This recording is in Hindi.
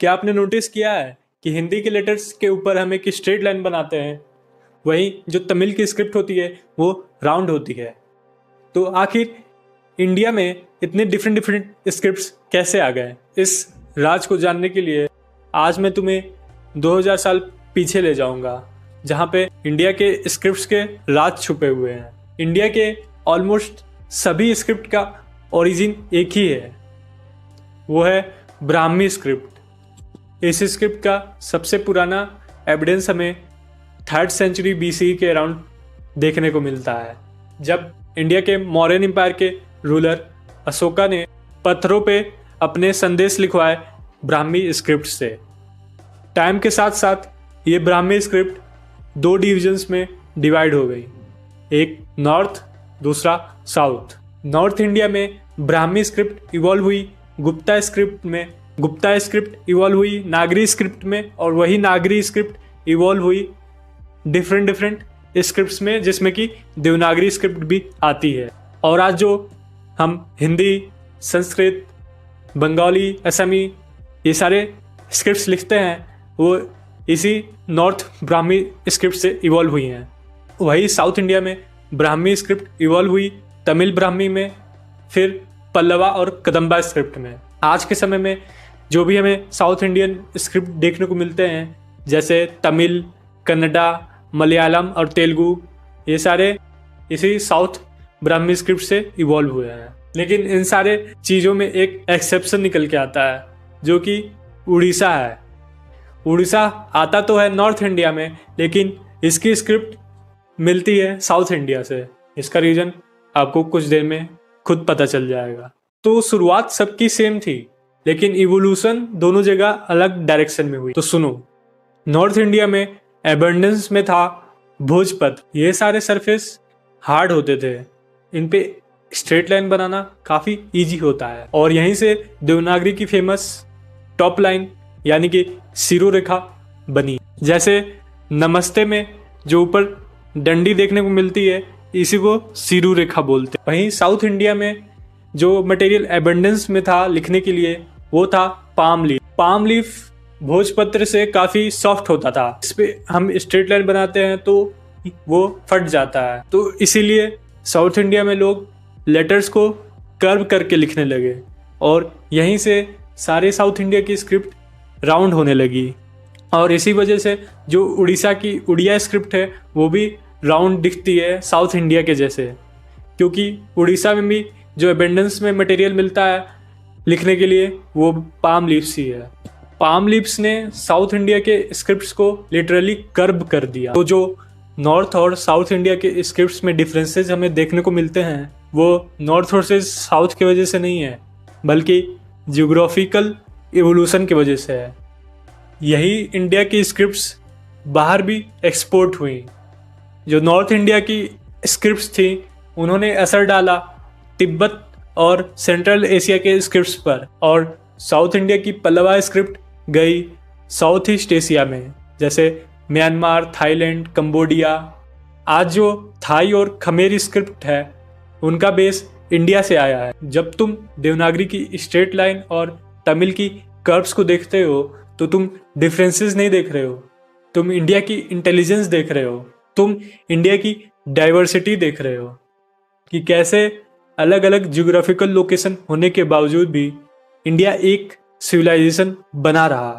क्या आपने नोटिस किया है कि हिंदी के लेटर्स के ऊपर हम एक स्ट्रेट लाइन बनाते हैं, वहीं जो तमिल की स्क्रिप्ट होती है वो राउंड होती है। तो आखिर इंडिया में इतने डिफरेंट डिफरेंट स्क्रिप्ट्स कैसे आ गए? इस राज को जानने के लिए आज मैं तुम्हें 2000 साल पीछे ले जाऊंगा, जहां पे इंडिया के स्क्रिप्ट्स के राज छुपे हुए हैं। इंडिया के ऑलमोस्ट सभी स्क्रिप्ट का ओरिजिन एक ही है, वो है ब्राह्मी स्क्रिप्ट। इस स्क्रिप्ट का सबसे पुराना एविडेंस हमें 3rd सेंचुरी BC के अराउंड देखने को मिलता है, जब इंडिया के मौर्यन एम्पायर के रूलर अशोका ने पत्थरों पे अपने संदेश लिखवाए ब्राह्मी स्क्रिप्ट से। टाइम के साथ साथ ये ब्राह्मी स्क्रिप्ट 2 डिविजन्स में डिवाइड हो गई, एक नॉर्थ, दूसरा साउथ। नॉर्थ इंडिया में ब्राह्मी स्क्रिप्ट इवॉल्व हुई गुप्ता स्क्रिप्ट में, गुप्ता स्क्रिप्ट इवॉल्व हुई नागरी स्क्रिप्ट में, और वही नागरी स्क्रिप्ट इवॉल्व हुई डिफरेंट डिफरेंट स्क्रिप्ट्स में, जिसमें कि देवनागरी स्क्रिप्ट भी आती है। और आज जो हम हिंदी, संस्कृत, बंगाली, असमी ये सारे स्क्रिप्ट्स लिखते हैं वो इसी नॉर्थ ब्राह्मी स्क्रिप्ट से इवॉल्व हुई हैं। वही साउथ इंडिया में ब्राह्मी स्क्रिप्ट इवॉल्व हुई तमिल ब्राह्मी में, फिर पल्लवा और कदम्बा स्क्रिप्ट में। आज के समय में जो भी हमें साउथ इंडियन स्क्रिप्ट देखने को मिलते हैं, जैसे तमिल, कन्नडा, मलयालम और तेलुगु, ये सारे इसी साउथ ब्राह्मी स्क्रिप्ट से इवॉल्व हुए हैं। लेकिन इन सारे चीज़ों में एक एक्सेप्शन निकल के आता है, जो कि उड़ीसा है। उड़ीसा आता तो है नॉर्थ इंडिया में, लेकिन इसकी स्क्रिप्ट मिलती है साउथ इंडिया से। इसका रीज़न आपको कुछ देर में खुद पता चल जाएगा। तो शुरुआत सबकी सेम थी, लेकिन इवोल्यूशन दोनों जगह अलग डायरेक्शन में हुई। तो सुनो, नॉर्थ इंडिया में एबंडेंस में था भोजपत्र। ये सारे सरफेस हार्ड होते थे, इन पे स्ट्रेट लाइन बनाना काफ़ी इजी होता है, और यहीं से देवनागरी की फेमस टॉप लाइन यानी कि सिरो रेखा बनी। जैसे नमस्ते में जो ऊपर डंडी देखने को मिलती है, इसी को सिरू रेखा बोलते हैं। वहीं साउथ इंडिया में जो मटेरियल एबंडेंस में था लिखने के लिए, वो था पाम लीफ। पाम लीफ भोजपत्र से काफ़ी सॉफ्ट होता था, इस पे हम स्ट्रेट लाइन बनाते हैं तो वो फट जाता है। तो इसीलिए साउथ इंडिया में लोग लेटर्स को कर्व करके लिखने लगे, और यहीं से सारे साउथ इंडिया की स्क्रिप्ट राउंड होने लगी। और इसी वजह से जो उड़ीसा की उड़िया स्क्रिप्ट है वो भी राउंड दिखती है साउथ इंडिया के जैसे, क्योंकि उड़ीसा में भी जो एबंडेंस में मटेरियल मिलता है लिखने के लिए वो पाम लीव्स ही है। पाम लीव्स ने साउथ इंडिया के स्क्रिप्ट्स को लिटरली कर्व कर दिया। तो जो नॉर्थ और साउथ इंडिया के स्क्रिप्ट्स में डिफरेंसेस हमें देखने को मिलते हैं, वो नॉर्थ वर्सेस साउथ की वजह से नहीं है, बल्कि जियोग्राफिकल इवोल्यूशन की वजह से है। यही इंडिया की स्क्रिप्ट्स बाहर भी एक्सपोर्ट हुई। जो नॉर्थ इंडिया की स्क्रिप्ट्स थी उन्होंने असर डाला तिब्बत और सेंट्रल एशिया के स्क्रिप्ट्स पर, और साउथ इंडिया की पल्लवा स्क्रिप्ट गई साउथ ईस्ट एशिया में, जैसे म्यांमार, थाईलैंड, कंबोडिया। आज जो थाई और खमेरी स्क्रिप्ट है उनका बेस इंडिया से आया है। जब तुम देवनागरी की स्ट्रेट लाइन और तमिल की कर्व्स को देखते हो तो तुम डिफरेंसेस नहीं देख रहे हो, तुम इंडिया की इंटेलिजेंस देख रहे हो, तुम इंडिया की डाइवर्सिटी देख रहे हो कि कैसे अलग अलग जियोग्राफिकल लोकेशन होने के बावजूद भी इंडिया एक सिविलाइजेशन बना रहा।